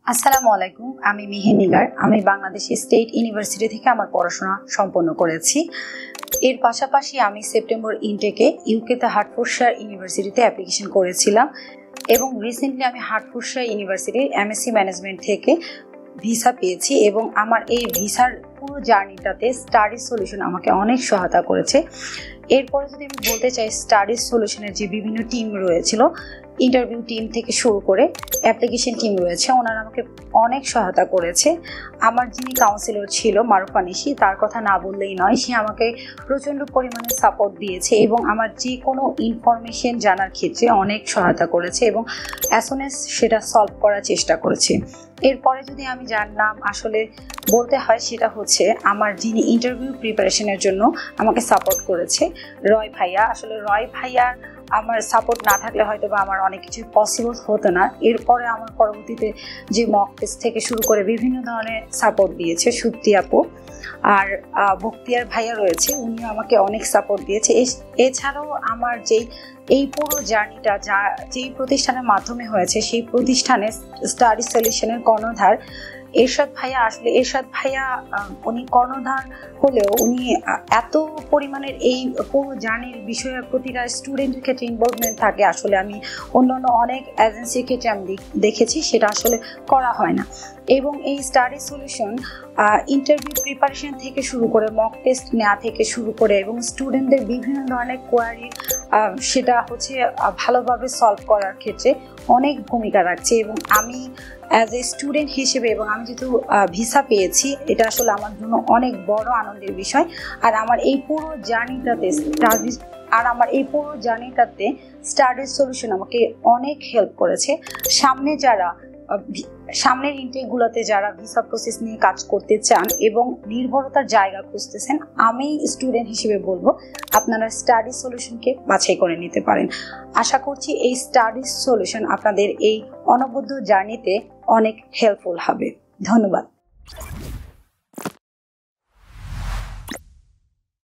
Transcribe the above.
আসসালামু আলাইকুম, আমি মিহি নিগার। আমি বাংলাদেশ স্টেট ইউনিভার্সিটি থেকে আমার পড়াশোনা সম্পন্ন করেছি। এর পাশাপাশি আমি সেপ্টেম্বর ইনটেকে ইউকেতে হার্টফোর্ডশায়ার ইউনিভার্সিটিতে অ্যাপ্লিকেশন করেছিলাম এবং রিসেন্টলি আমি হার্টফোর্ডশায়ার ইউনিভার্সিটির এমএসসি ম্যানেজমেন্ট থেকে ভিসা পেয়েছি এবং আমার এই ভিসার পুরো জার্নিটাতে স্টাডি সলিউশন আমাকে অনেক সহায়তা করেছে। এরপরে যদি আমি বলতে চাই, স্টাডি সলিউশনের যে বিভিন্ন টিম রয়েছিল, ইন্টারভিউ টিম থেকে শুরু করে অ্যাপ্লিকেশন টিম রয়েছে, ওনারা আমাকে অনেক সহায়তা করেছে। আমার যিনি কাউন্সিলর ছিল মারুফা নিশি, তার কথা না বললেই নয়, সে আমাকে প্রচণ্ড পরিমাণে সাপোর্ট দিয়েছে এবং আমার যে কোনো ইনফরমেশন জানার ক্ষেত্রে অনেক সহায়তা করেছে এবং অ্যাজ সুন অ্যাজ সেটা সলভ করার চেষ্টা করেছে। এরপরে যদি আমি যার নাম আসলে বলতে হয়, সেটা হচ্ছে আমার যিনি ইন্টারভিউ প্রিপারেশনের জন্য আমাকে সাপোর্ট করেছে, রয় ভাইয়া। আসলে রয় ভাইয়ার আমার সাপোর্ট না থাকলে হয়তো বা আমার অনেক কিছু পসিবল হতো না। এরপরে আমার পরবর্তীতে যে মক টেস্ট থেকে শুরু করে বিভিন্ন ধরনের সাপোর্ট দিয়েছে সুপ্তি আপু, আর বখতিয়ার ভাইয়া রয়েছে, উনিও আমাকে অনেক সাপোর্ট দিয়েছে। এছাড়াও আমার এই পুরো জার্নিটা যেই প্রতিষ্ঠানের মাধ্যমে হয়েছে, সেই প্রতিষ্ঠানের স্টাডি সলিউশনের কর্ণধার এরশাদ ভাইয়া। আসলে এরশাদ ভাইয়া উনি কর্ণধার হলেও উনি এত পরিমাণের এই পুরো জার্নির বিষয়ে প্রতিটা স্টুডেন্টের ক্ষেত্রে ইনভলভমেন্ট থাকে। আসলে আমি অন্যান্য অনেক এজেন্সির ক্ষেত্রে আমি দেখেছি সেটা আসলে করা হয় না। এবং এই স্টাডি সলিউশন ইন্টারভিউ প্রিপারেশন থেকে শুরু করে মক টেস্ট নেওয়া থেকে শুরু করে এবং স্টুডেন্টদের বিভিন্ন ধরনের কোয়ারি সেটা হচ্ছে ভালোভাবে সলভ করার ক্ষেত্রে অনেক ভূমিকা রাখছে। এবং আমি অ্যাজ এ স্টুডেন্ট হিসেবে এবং আমি যেহেতু ভিসা পেয়েছি, এটা আসলে আমার জন্য অনেক বড় আনন্দের বিষয়। আর আমার এই পুরো জার্নিটাতে স্টাডি সলিউশন আমাকে অনেক হেল্প করেছে। সামনের ইনটেকগুলোতে যারা ভিসা প্রসেস নিয়ে কাজ করতে চান এবং নির্ভরতার জায়গা খুঁজতেছেন, আমি স্টুডেন্ট হিসেবে বলবো আপনারা স্টাডি সলিউশনকে বাছাই করে নিতে পারেন। আশা করছি এই স্টাডি সলিউশন আপনাদের এই অনবদ্য জার্নিতে অনেক হেল্পফুল হবে। ধন্যবাদ।